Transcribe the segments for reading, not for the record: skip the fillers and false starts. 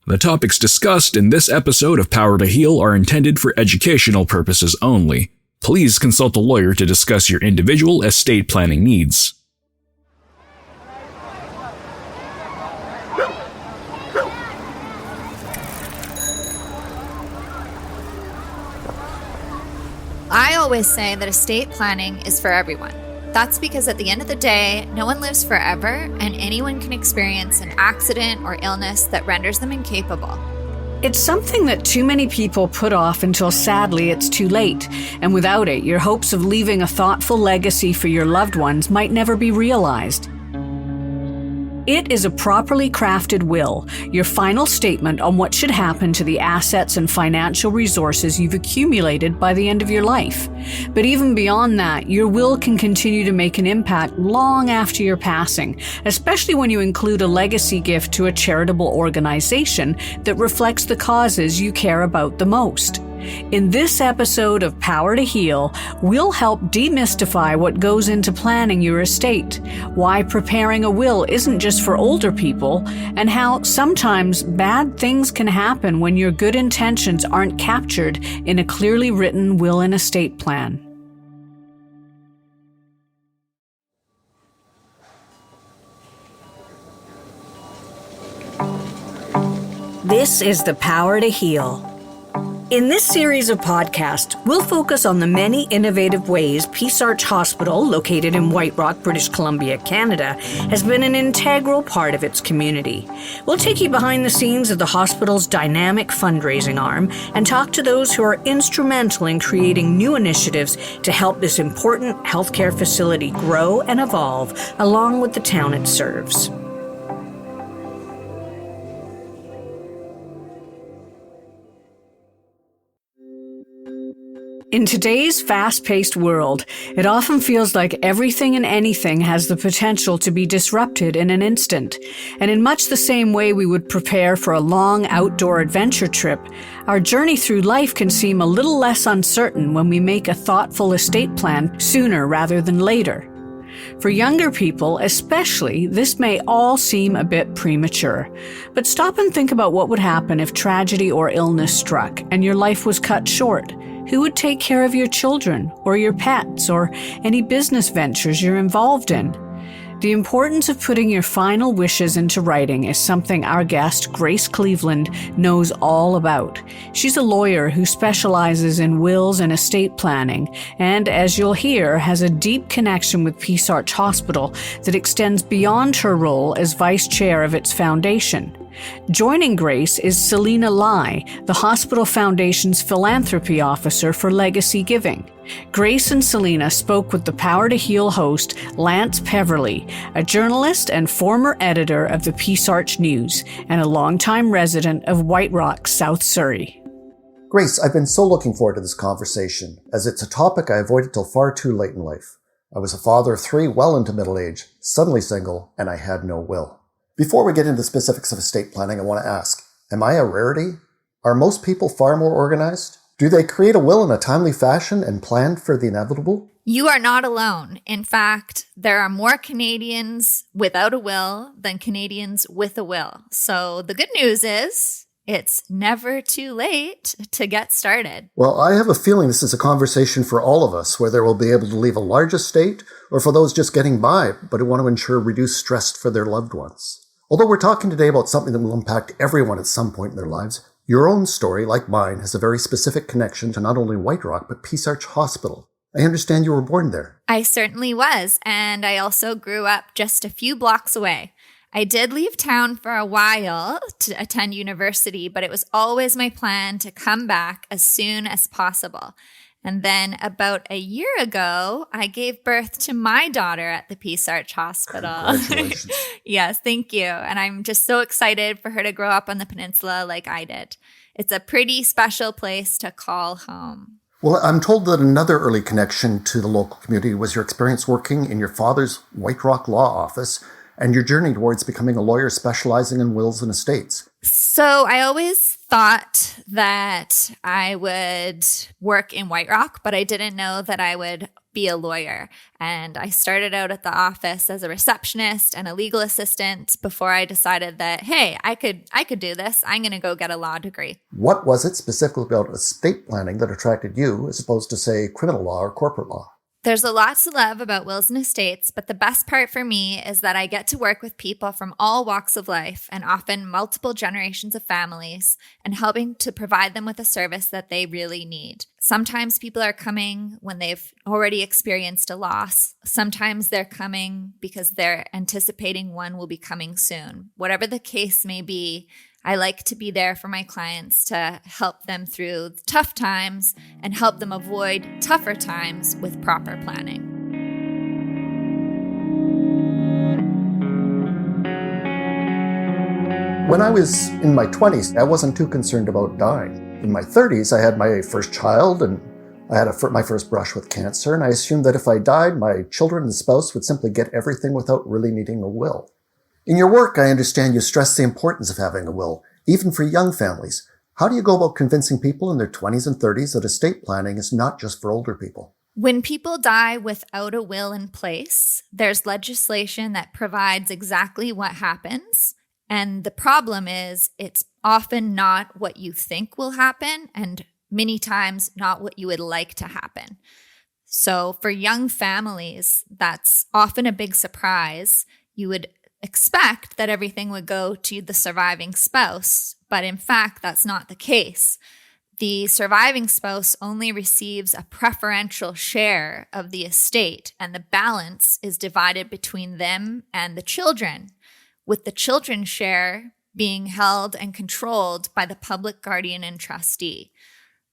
The topics discussed in this episode of Power to Heal are intended for educational purposes only. Please consult a lawyer to discuss your individual estate planning needs. I always say that estate planning is for everyone. That's because at the end of the day, no one lives forever, and anyone can experience an accident or illness that renders them incapable. It's something that too many people put off until sadly it's too late, and without it, your hopes of leaving a thoughtful legacy for your loved ones might never be realized. It is a properly crafted will, your final statement on what should happen to the assets and financial resources you've accumulated by the end of your life. But even beyond that, your will can continue to make an impact long after your passing, especially when you include a legacy gift to a charitable organization that reflects the causes you care about the most. In this episode of Power to Heal, we'll help demystify what goes into planning your estate, why preparing a will isn't just for older people, and how sometimes bad things can happen when your good intentions aren't captured in a clearly written will and estate plan. This is the Power to Heal. In this series of podcasts, we'll focus on the many innovative ways Peace Arch Hospital, located in White Rock, British Columbia, Canada, has been an integral part of its community. We'll take you behind the scenes of the hospital's dynamic fundraising arm and talk to those who are instrumental in creating new initiatives to help this important healthcare facility grow and evolve along with the town it serves. In today's fast-paced world, it often feels like everything and anything has the potential to be disrupted in an instant. And in much the same way we would prepare for a long outdoor adventure trip, our journey through life can seem a little less uncertain when we make a thoughtful estate plan sooner rather than later. For younger people, especially, this may all seem a bit premature. But stop and think about what would happen if tragedy or illness struck and your life was cut short. Who would take care of your children or your pets or any business ventures you're involved in? The importance of putting your final wishes into writing is something our guest, Grace Cleveland, knows all about. She's a lawyer who specializes in wills and estate planning, and as you'll hear, has a deep connection with Peace Arch Hospital that extends beyond her role as vice chair of its foundation. Joining Grace is Selena Lai, the Hospital Foundation's philanthropy officer for legacy giving. Grace and Selena spoke with the Power to Heal host, Lance Peverly, a journalist and former editor of the Peace Arch News, and a longtime resident of White Rock, South Surrey. Grace, I've been so looking forward to this conversation, as it's a topic I avoided till far too late in life. I was a father of 3 well into middle age, suddenly single, and I had no will. Before we get into the specifics of estate planning, I want to ask, am I a rarity? Are most people far more organized? Do they create a will in a timely fashion and plan for the inevitable? You are not alone. In fact, there are more Canadians without a will than Canadians with a will. So the good news is it's never too late to get started. Well, I have a feeling this is a conversation for all of us, whether we'll be able to leave a large estate or for those just getting by but who want to ensure reduced stress for their loved ones. Although we're talking today about something that will impact everyone at some point in their lives, your own story, like mine, has a very specific connection to not only White Rock, but Peace Arch Hospital. I understand you were born there. I certainly was, and I also grew up just a few blocks away. I did leave town for a while to attend university, but it was always my plan to come back as soon as possible. And then about a year ago, I gave birth to my daughter at the Peace Arch Hospital. Congratulations. Yes, thank you. And I'm just so excited for her to grow up on the peninsula like I did. It's a pretty special place to call home. Well, I'm told that another early connection to the local community was your experience working in your father's White Rock law office and your journey towards becoming a lawyer specializing in wills and estates. So I always thought that I would work in White Rock, but I didn't know that I would be a lawyer. And I started out at the office as a receptionist and a legal assistant before I decided that, hey, I could do this. I'm going to go get a law degree. What was it specifically about estate planning that attracted you as opposed to, say, criminal law or corporate law? There's a lot to love about wills and estates, but the best part for me is that I get to work with people from all walks of life and often multiple generations of families and helping to provide them with a service that they really need. Sometimes people are coming when they've already experienced a loss. Sometimes they're coming because they're anticipating one will be coming soon. Whatever the case may be, I like to be there for my clients to help them through tough times and help them avoid tougher times with proper planning. When I was in my 20s, I wasn't too concerned about dying. In my 30s, I had my first child and I had my first brush with cancer, and I assumed that if I died, my children and spouse would simply get everything without really needing a will. In your work, I understand you stress the importance of having a will, even for young families. How do you go about convincing people in their 20s and 30s that estate planning is not just for older people? When people die without a will in place, there's legislation that provides exactly what happens. And the problem is it's often not what you think will happen and many times not what you would like to happen. So for young families, that's often a big surprise. You would expect that everything would go to the surviving spouse, but in fact, that's not the case. The surviving spouse only receives a preferential share of the estate, and the balance is divided between them and the children, with the children's share being held and controlled by the public guardian and trustee.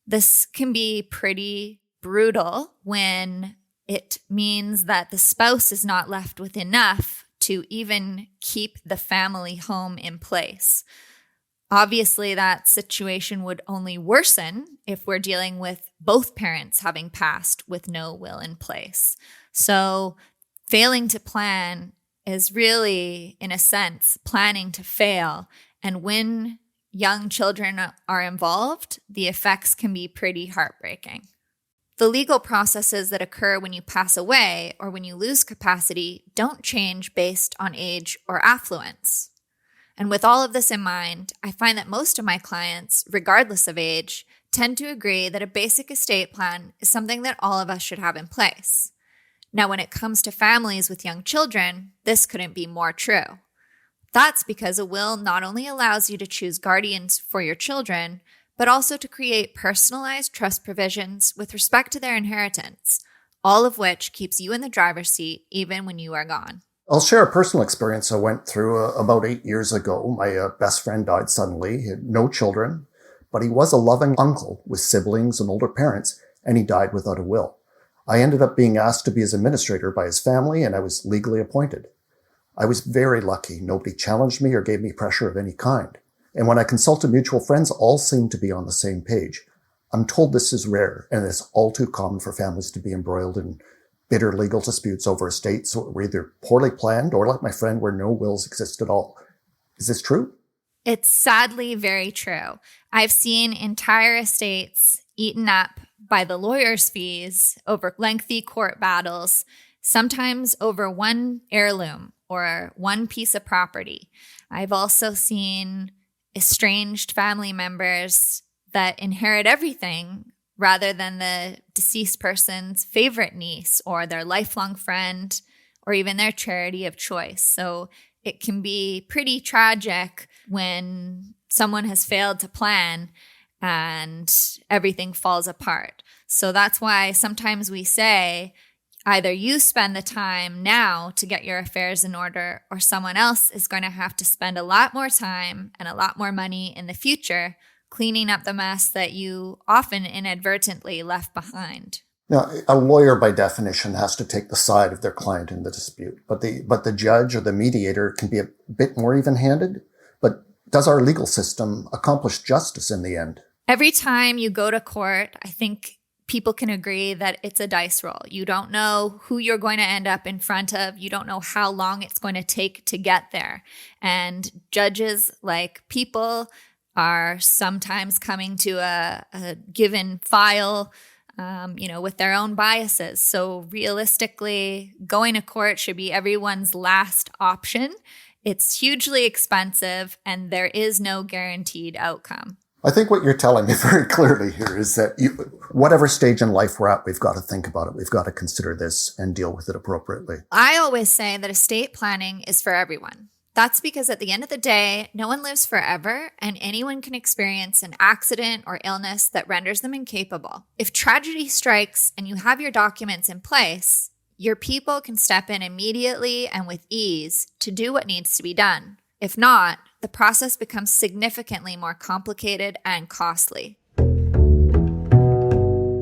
This can be pretty brutal when it means that the spouse is not left with enough to even keep the family home in place. Obviously, that situation would only worsen if we're dealing with both parents having passed with no will in place. So failing to plan is really, in a sense, planning to fail. And when young children are involved, the effects can be pretty heartbreaking. The legal processes that occur when you pass away or when you lose capacity don't change based on age or affluence. And with all of this in mind, I find that most of my clients, regardless of age, tend to agree that a basic estate plan is something that all of us should have in place. Now, when it comes to families with young children, this couldn't be more true. That's because a will not only allows you to choose guardians for your children, but also to create personalized trust provisions with respect to their inheritance, all of which keeps you in the driver's seat even when you are gone. I'll share a personal experience I went through about 8 years ago. My best friend died suddenly. He had no children, but he was a loving uncle with siblings and older parents, and he died without a will. I ended up being asked to be his administrator by his family, and I was legally appointed. I was very lucky. Nobody challenged me or gave me pressure of any kind. And when I consulted mutual friends, all seemed to be on the same page. I'm told this is rare, and it's all too common for families to be embroiled in bitter legal disputes over estates that were either poorly planned or, like my friend, where no wills exist at all. Is this true? It's sadly very true. I've seen entire estates eaten up by the lawyer's fees over lengthy court battles, sometimes over one heirloom or one piece of property. I've also seen estranged family members that inherit everything rather than the deceased person's favorite niece or their lifelong friend or even their charity of choice. So it can be pretty tragic when someone has failed to plan and everything falls apart. So that's why sometimes we say either you spend the time now to get your affairs in order, or someone else is going to have to spend a lot more time and a lot more money in the future cleaning up the mess that you often inadvertently left behind. Now, a lawyer by definition has to take the side of their client in the dispute, but the judge or the mediator can be a bit more even-handed. But does our legal system accomplish justice in the end? Every time you go to court, I think people can agree that it's a dice roll. You don't know who you're going to end up in front of. You don't know how long it's going to take to get there. And judges, like people, are sometimes coming to a given file with their own biases. So realistically, going to court should be everyone's last option. It's hugely expensive and there is no guaranteed outcome. I think what you're telling me very clearly here is that whatever stage in life we're at, we've got to think about it. We've got to consider this and deal with it appropriately. I always say that estate planning is for everyone. That's because at the end of the day, no one lives forever and anyone can experience an accident or illness that renders them incapable. If tragedy strikes and you have your documents in place, your people can step in immediately and with ease to do what needs to be done. If not, the process becomes significantly more complicated and costly.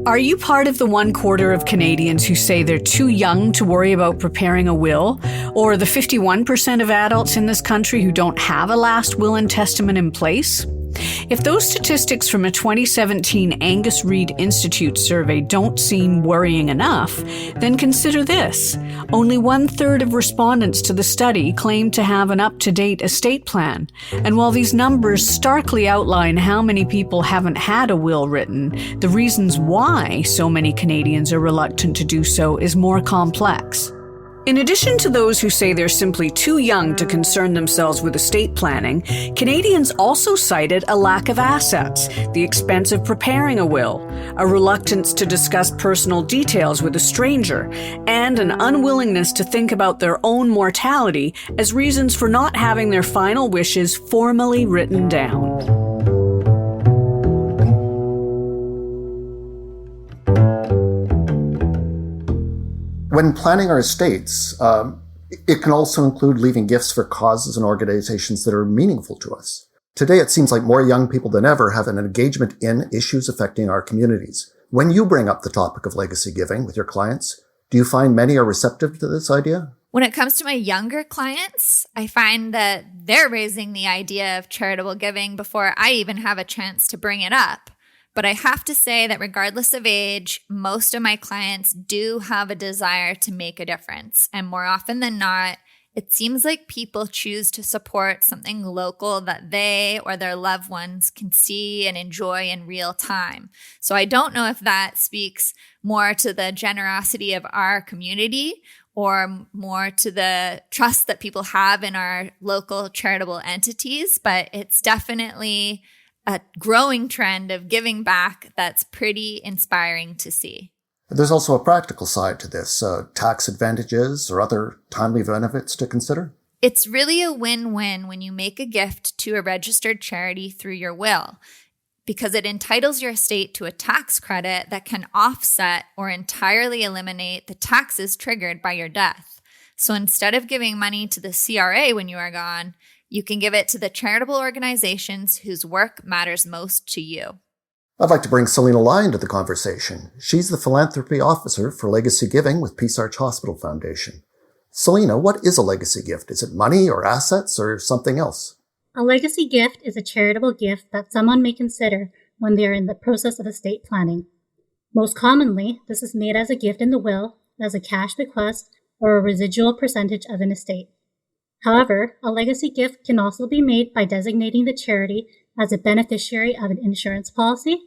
Are you part of the 1/4 of Canadians who say they're too young to worry about preparing a will? Or the 51% of adults in this country who don't have a last will and testament in place? If those statistics from a 2017 Angus Reid Institute survey don't seem worrying enough, then consider this. Only 1/3 of respondents to the study claimed to have an up-to-date estate plan. And while these numbers starkly outline how many people haven't had a will written, the reasons why so many Canadians are reluctant to do so is more complex. In addition to those who say they're simply too young to concern themselves with estate planning, Canadians also cited a lack of assets, the expense of preparing a will, a reluctance to discuss personal details with a stranger, and an unwillingness to think about their own mortality as reasons for not having their final wishes formally written down. When planning our estates, it can also include leaving gifts for causes and organizations that are meaningful to us. Today, it seems like more young people than ever have an engagement in issues affecting our communities. When you bring up the topic of legacy giving with your clients, do you find many are receptive to this idea? When it comes to my younger clients, I find that they're raising the idea of charitable giving before I even have a chance to bring it up. But I have to say that regardless of age, most of my clients do have a desire to make a difference. And more often than not, it seems like people choose to support something local that they or their loved ones can see and enjoy in real time. So I don't know if that speaks more to the generosity of our community or more to the trust that people have in our local charitable entities, but it's definitely a growing trend of giving back that's pretty inspiring to see. There's also a practical side to this, tax advantages or other timely benefits to consider. It's really a win-win when you make a gift to a registered charity through your will, because it entitles your estate to a tax credit that can offset or entirely eliminate the taxes triggered by your death. So instead of giving money to the CRA when you are gone, you can give it to the charitable organizations whose work matters most to you. I'd like to bring Selena Lai into the conversation. She's the Philanthropy Officer for Legacy Giving with Peace Arch Hospital Foundation. Selena, what is a legacy gift? Is it money or assets or something else? A legacy gift is a charitable gift that someone may consider when they are in the process of estate planning. Most commonly, this is made as a gift in the will, as a cash bequest, or a residual percentage of an estate. However, a legacy gift can also be made by designating the charity as a beneficiary of an insurance policy,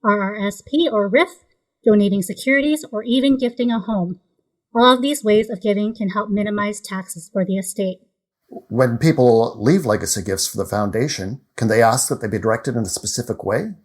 RRSP or RIF, donating securities, or even gifting a home. All of these ways of giving can help minimize taxes for the estate. When people leave legacy gifts for the foundation, can they ask that they be directed in a specific way?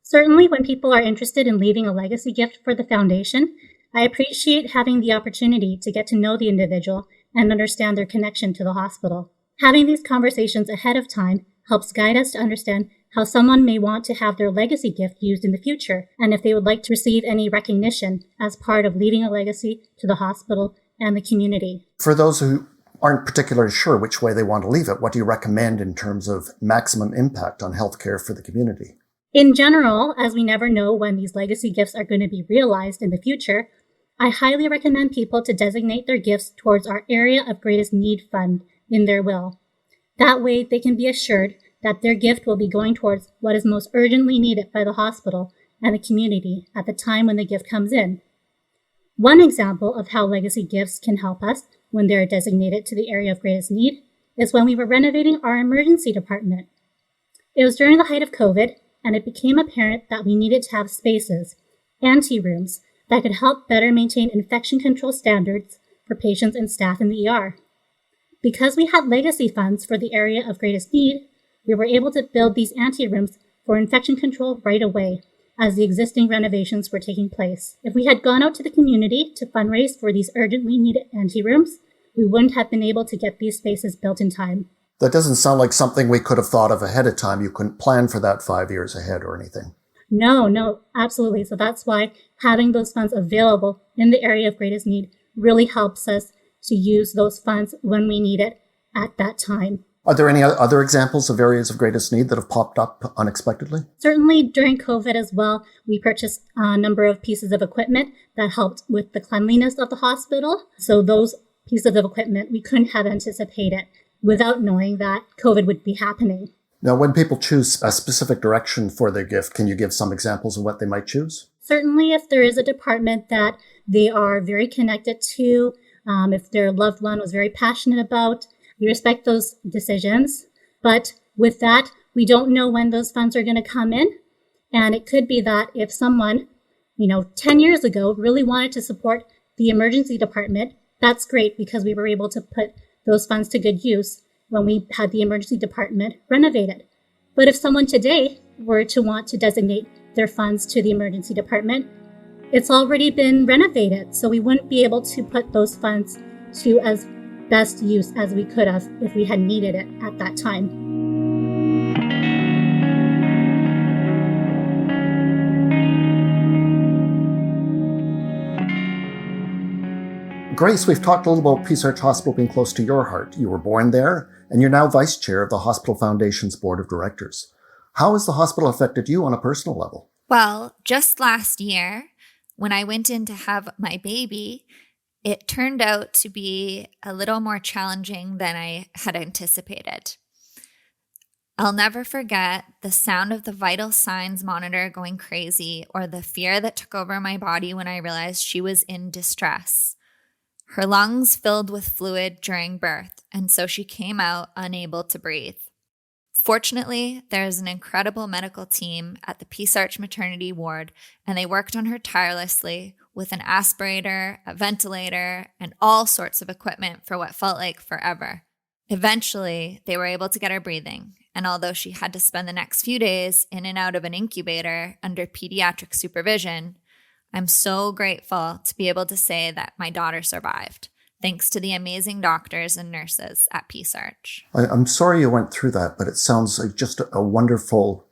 Certainly, when people are interested in leaving a legacy gift for the foundation, I appreciate having the opportunity to get to know the individual and understand their connection to the hospital. Having these conversations ahead of time helps guide us to understand how someone may want to have their legacy gift used in the future, and if they would like to receive any recognition as part of leaving a legacy to the hospital and the community. For those who aren't particularly sure which way they want to leave it, what do you recommend in terms of maximum impact on healthcare for the community? In general, as we never know when these legacy gifts are going to be realized in the future, I highly recommend people to designate their gifts towards our Area of Greatest Need Fund in their will. That way, they can be assured that their gift will be going towards what is most urgently needed by the hospital and the community at the time when the gift comes in. One example of how legacy gifts can help us when they are designated to the area of greatest need is when we were renovating our emergency department. It was during the height of COVID, and it became apparent that we needed to have spaces, anterooms that could help better maintain infection control standards for patients and staff in the ER. Because we had legacy funds for the area of greatest need, we were able to build these anterooms for infection control right away as the existing renovations were taking place. If we had gone out to the community to fundraise for these urgently needed anterooms, we wouldn't have been able to get these spaces built in time. That doesn't sound like something we could have thought of ahead of time. You couldn't plan for that 5 years ahead or anything. No, absolutely. So that's why having those funds available in the area of greatest need really helps us to use those funds when we need it at that time. Are there any other examples of areas of greatest need that have popped up unexpectedly? Certainly during COVID as well, we purchased a number of pieces of equipment that helped with the cleanliness of the hospital. So those pieces of equipment we couldn't have anticipated without knowing that COVID would be happening. Now, when people choose a specific direction for their gift, can you give some examples of what they might choose? Certainly, if there is a department that they are very connected to, if their loved one was very passionate about, we respect those decisions. But with that, we don't know when those funds are going to come in. And it could be that if someone, 10 years ago really wanted to support the emergency department, that's great because we were able to put those funds to good use when we had the emergency department renovated. But if someone today were to want to designate their funds to the emergency department, it's already been renovated, so we wouldn't be able to put those funds to as best use as we could have if we had needed it at that time. Grace, we've talked a little about Peace Arch Hospital being close to your heart. You were born there, and you're now vice chair of the Hospital Foundation's board of directors. How has the hospital affected you on a personal level? Well, just last year, when I went in to have my baby, it turned out to be a little more challenging than I had anticipated. I'll never forget the sound of the vital signs monitor going crazy or the fear that took over my body when I realized she was in distress. Her lungs filled with fluid during birth, and so she came out unable to breathe. Fortunately, there is an incredible medical team at the Peace Arch maternity ward, and they worked on her tirelessly with an aspirator, a ventilator, and all sorts of equipment for what felt like forever. Eventually, they were able to get her breathing, and although she had to spend the next few days in and out of an incubator under pediatric supervision, I'm so grateful to be able to say that my daughter survived, thanks to the amazing doctors and nurses at Peace Arch. I'm sorry you went through that, but it sounds like just a wonderful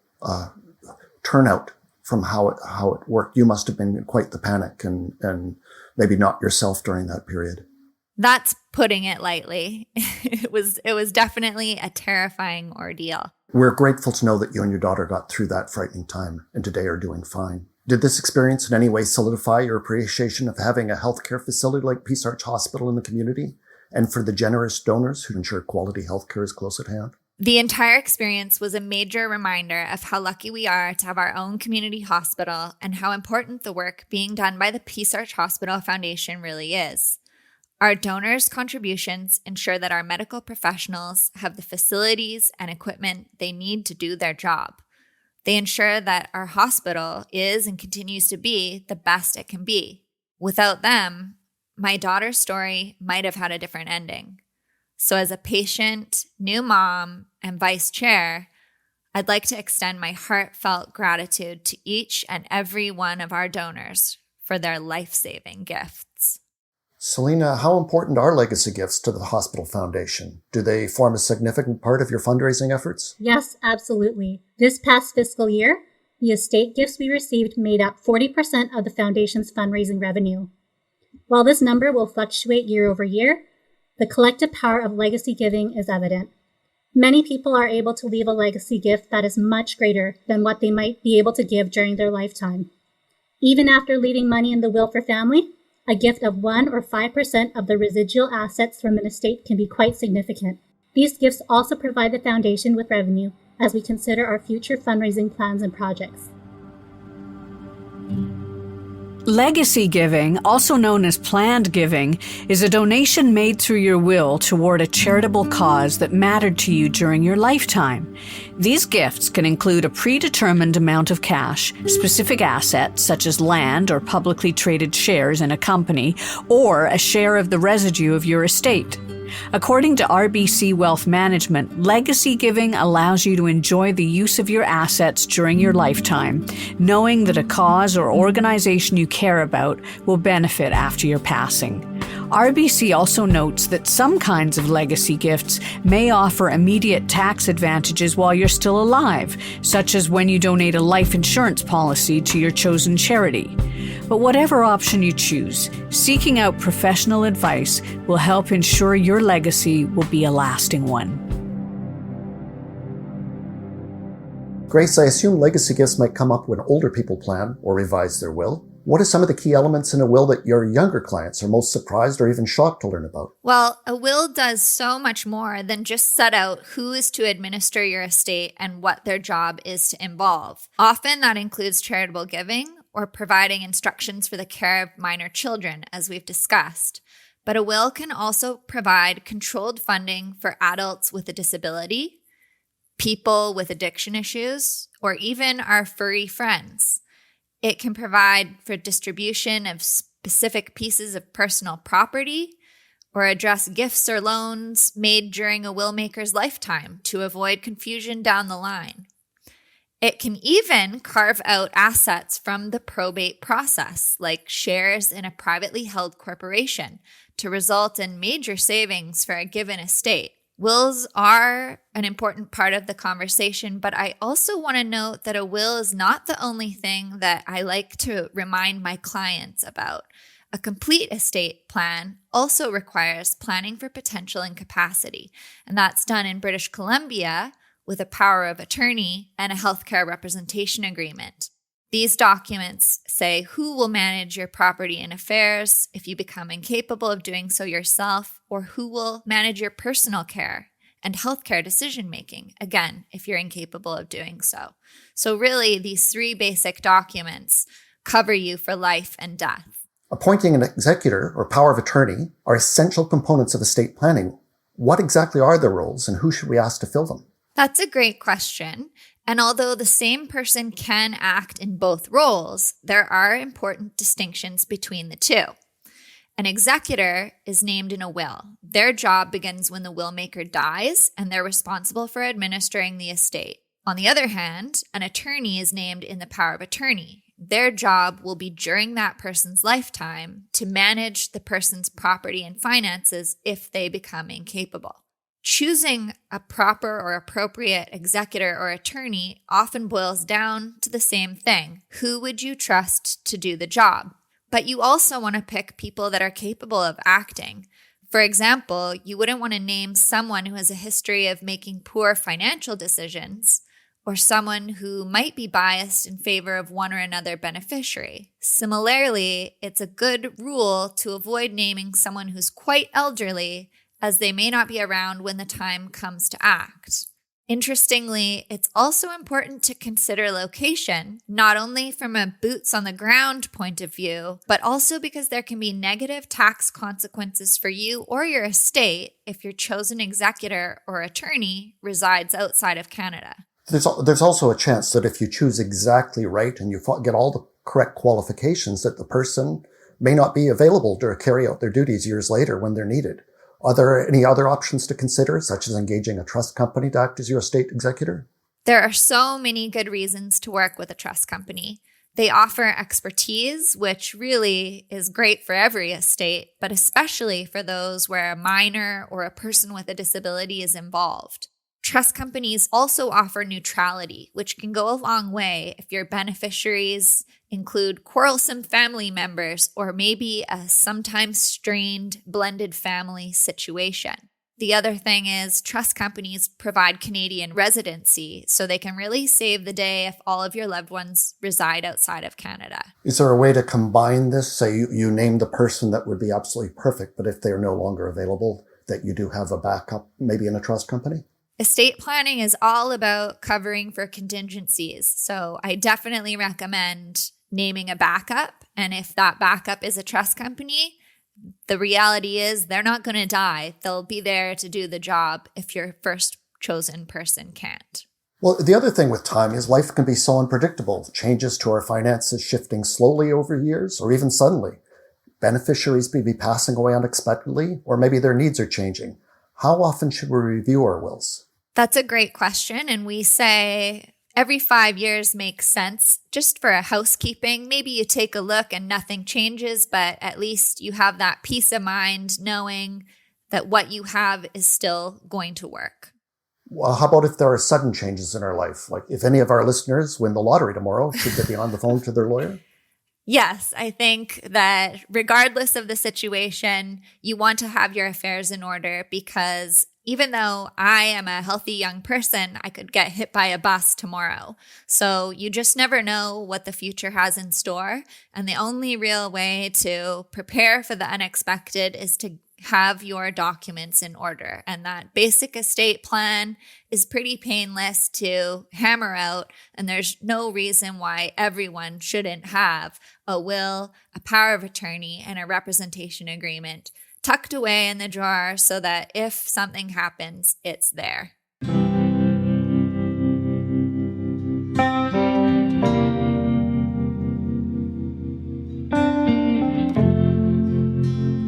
turnout from how it worked. You must have been in quite the panic and maybe not yourself during that period. That's putting it lightly. It was definitely a terrifying ordeal. We're grateful to know that you and your daughter got through that frightening time and today are doing fine. Did this experience in any way solidify your appreciation of having a healthcare facility like Peace Arch Hospital in the community and for the generous donors who ensure quality healthcare is close at hand? The entire experience was a major reminder of how lucky we are to have our own community hospital and how important the work being done by the Peace Arch Hospital Foundation really is. Our donors' contributions ensure that our medical professionals have the facilities and equipment they need to do their job. They ensure that our hospital is and continues to be the best it can be. Without them, my daughter's story might have had a different ending. So as a patient, new mom, and vice chair, I'd like to extend my heartfelt gratitude to each and every one of our donors for their life-saving gifts. Selena, how important are legacy gifts to the Hospital Foundation? Do they form a significant part of your fundraising efforts? Yes, absolutely. This past fiscal year, the estate gifts we received made up 40% of the Foundation's fundraising revenue. While this number will fluctuate year over year, the collective power of legacy giving is evident. Many people are able to leave a legacy gift that is much greater than what they might be able to give during their lifetime. Even after leaving money in the will for family, a gift of 1 or 5% of the residual assets from an estate can be quite significant. These gifts also provide the Foundation with revenue as we consider our future fundraising plans and projects. Legacy giving, also known as planned giving, is a donation made through your will toward a charitable cause that mattered to you during your lifetime. These gifts can include a predetermined amount of cash, specific assets such as land or publicly traded shares in a company, or a share of the residue of your estate. According to RBC Wealth Management, legacy giving allows you to enjoy the use of your assets during your lifetime, knowing that a cause or organization you care about will benefit after your passing. RBC also notes that some kinds of legacy gifts may offer immediate tax advantages while you're still alive, such as when you donate a life insurance policy to your chosen charity. But whatever option you choose, seeking out professional advice will help ensure your legacy will be a lasting one. Grace, I assume legacy gifts might come up when older people plan or revise their will. What are some of the key elements in a will that your younger clients are most surprised or even shocked to learn about? Well, a will does so much more than just set out who is to administer your estate and what their job is to involve. Often that includes charitable giving or providing instructions for the care of minor children, as we've discussed. But a will can also provide controlled funding for adults with a disability, people with addiction issues, or even our furry friends. It can provide for distribution of specific pieces of personal property or address gifts or loans made during a willmaker's lifetime to avoid confusion down the line. It can even carve out assets from the probate process, like shares in a privately held corporation, to result in major savings for a given estate. Wills are an important part of the conversation, but I also want to note that a will is not the only thing that I like to remind my clients about. A complete estate plan also requires planning for potential incapacity, and that's done in British Columbia with a power of attorney and a healthcare representation agreement. These documents say who will manage your property and affairs if you become incapable of doing so yourself, or who will manage your personal care and healthcare decision-making, again, if you're incapable of doing so. So really, these three basic documents cover you for life and death. Appointing an executor or power of attorney are essential components of estate planning. What exactly are their roles and who should we ask to fill them? That's a great question. And although the same person can act in both roles, there are important distinctions between the two. An executor is named in a will. Their job begins when the willmaker dies, and they're responsible for administering the estate. On the other hand, an attorney is named in the power of attorney. Their job will be during that person's lifetime to manage the person's property and finances if they become incapable. Choosing a proper or appropriate executor or attorney often boils down to the same thing. Who would you trust to do the job? But you also want to pick people that are capable of acting. For example, you wouldn't want to name someone who has a history of making poor financial decisions, or someone who might be biased in favor of one or another beneficiary. Similarly, it's a good rule to avoid naming someone who's quite elderly, as they may not be around when the time comes to act. Interestingly, it's also important to consider location, not only from a boots on the ground point of view, but also because there can be negative tax consequences for you or your estate if your chosen executor or attorney resides outside of Canada. There's also a chance that if you choose exactly right and you get all the correct qualifications, that the person may not be available to carry out their duties years later when they're needed. Are there any other options to consider, such as engaging a trust company to act as your estate executor? There are so many good reasons to work with a trust company. They offer expertise, which really is great for every estate, but especially for those where a minor or a person with a disability is involved. Trust companies also offer neutrality, which can go a long way if your beneficiaries include quarrelsome family members or maybe a sometimes strained blended family situation. The other thing is trust companies provide Canadian residency, so they can really save the day if all of your loved ones reside outside of Canada. Is there a way to combine this? Say you name the person that would be absolutely perfect, but if they're no longer available, that you do have a backup, maybe in a trust company? Estate planning is all about covering for contingencies, so I definitely recommend naming a backup. And if that backup is a trust company, the reality is they're not going to die. They'll be there to do the job if your first chosen person can't. Well, the other thing with time is life can be so unpredictable. Changes to our finances shifting slowly over years or even suddenly. Beneficiaries may be passing away unexpectedly, or maybe their needs are changing. How often should we review our wills? That's a great question. And we say every 5 years makes sense. Just for a housekeeping, maybe you take a look and nothing changes, but at least you have that peace of mind knowing that what you have is still going to work. Well, how about if there are sudden changes in our life? Like if any of our listeners win the lottery tomorrow, should they be on the phone to their lawyer? Yes, I think that regardless of the situation, you want to have your affairs in order, because even though I am a healthy young person, I could get hit by a bus tomorrow. So you just never know what the future has in store. And the only real way to prepare for the unexpected is to have your documents in order. And that basic estate plan is pretty painless to hammer out. And there's no reason why everyone shouldn't have a will, a power of attorney, and a representation agreement tucked away in the drawer so that if something happens, it's there.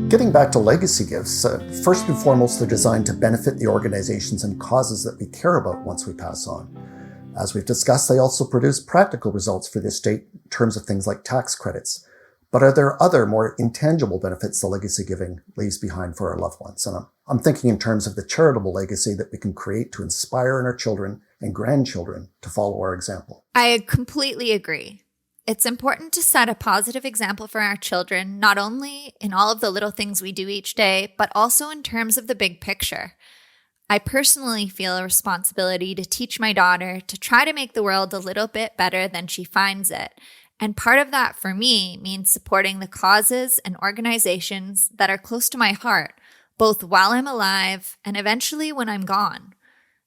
Getting back to legacy gifts, first and foremost, they're designed to benefit the organizations and causes that we care about once we pass on. As we've discussed, they also produce practical results for the estate in terms of things like tax credits. But are there other more intangible benefits the legacy giving leaves behind for our loved ones? And I'm thinking in terms of the charitable legacy that we can create to inspire in our children and grandchildren to follow our example. I completely agree. It's important to set a positive example for our children, not only in all of the little things we do each day, but also in terms of the big picture. I personally feel a responsibility to teach my daughter to try to make the world a little bit better than she finds it. And part of that for me means supporting the causes and organizations that are close to my heart, both while I'm alive and eventually when I'm gone.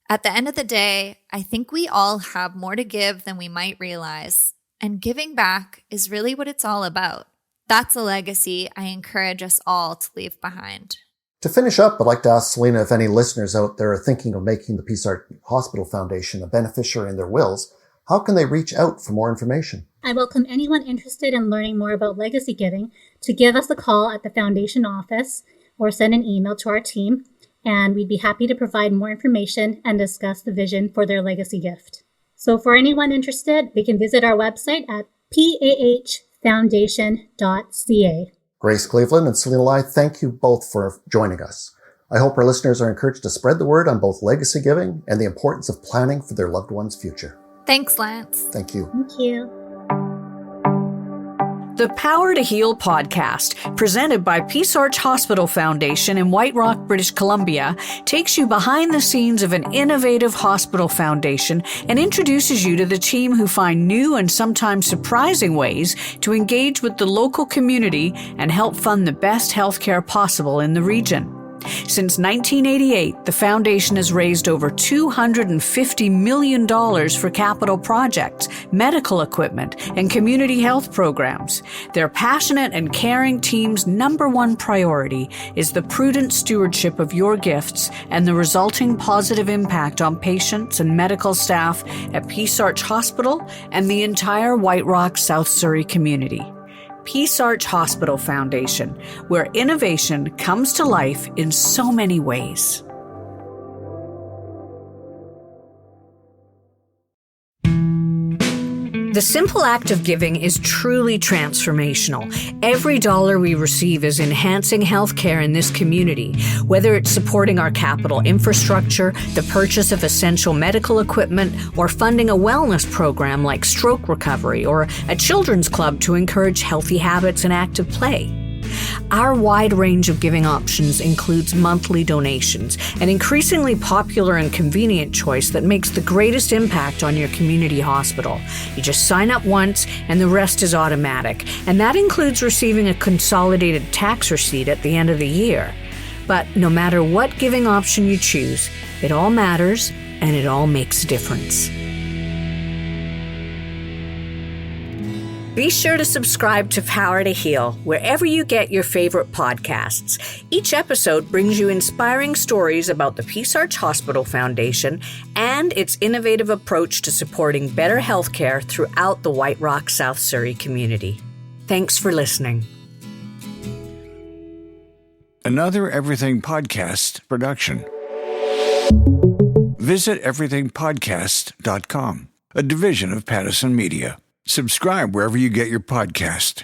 At the end of the day, I think we all have more to give than we might realize. And giving back is really what it's all about. That's a legacy I encourage us all to leave behind. To finish up, I'd like to ask Selena if any listeners out there are thinking of making the Peace Arch Hospital Foundation a beneficiary in their wills, how can they reach out for more information? I welcome anyone interested in learning more about legacy giving to give us a call at the foundation office or send an email to our team, and we'd be happy to provide more information and discuss the vision for their legacy gift. So for anyone interested, they can visit our website at pahfoundation.ca. Grace Cleveland and Selena Lai, thank you both for joining us. I hope our listeners are encouraged to spread the word on both legacy giving and the importance of planning for their loved one's future. Thanks, Lance. Thank you. Thank you. The Power to Heal podcast, presented by Peace Arch Hospital Foundation in White Rock, British Columbia, takes you behind the scenes of an innovative hospital foundation and introduces you to the team who find new and sometimes surprising ways to engage with the local community and help fund the best healthcare possible in the region. Since 1988, the foundation has raised over $250 million for capital projects, medical equipment, and community health programs. Their passionate and caring team's number one priority is the prudent stewardship of your gifts and the resulting positive impact on patients and medical staff at Peace Arch Hospital and the entire White Rock, South Surrey community. Peace Arch Hospital Foundation, where innovation comes to life in so many ways. The simple act of giving is truly transformational. Every dollar we receive is enhancing healthcare in this community, whether it's supporting our capital infrastructure, the purchase of essential medical equipment, or funding a wellness program like stroke recovery or a children's club to encourage healthy habits and active play. Our wide range of giving options includes monthly donations, an increasingly popular and convenient choice that makes the greatest impact on your community hospital. You just sign up once and the rest is automatic, and that includes receiving a consolidated tax receipt at the end of the year. But no matter what giving option you choose, it all matters and it all makes a difference. Be sure to subscribe to Power to Heal wherever you get your favorite podcasts. Each episode brings you inspiring stories about the Peace Arch Hospital Foundation and its innovative approach to supporting better healthcare throughout the White Rock, South Surrey community. Thanks for listening. Another Everything Podcast production. Visit everythingpodcast.com, a division of Pattison Media. Subscribe wherever you get your podcast.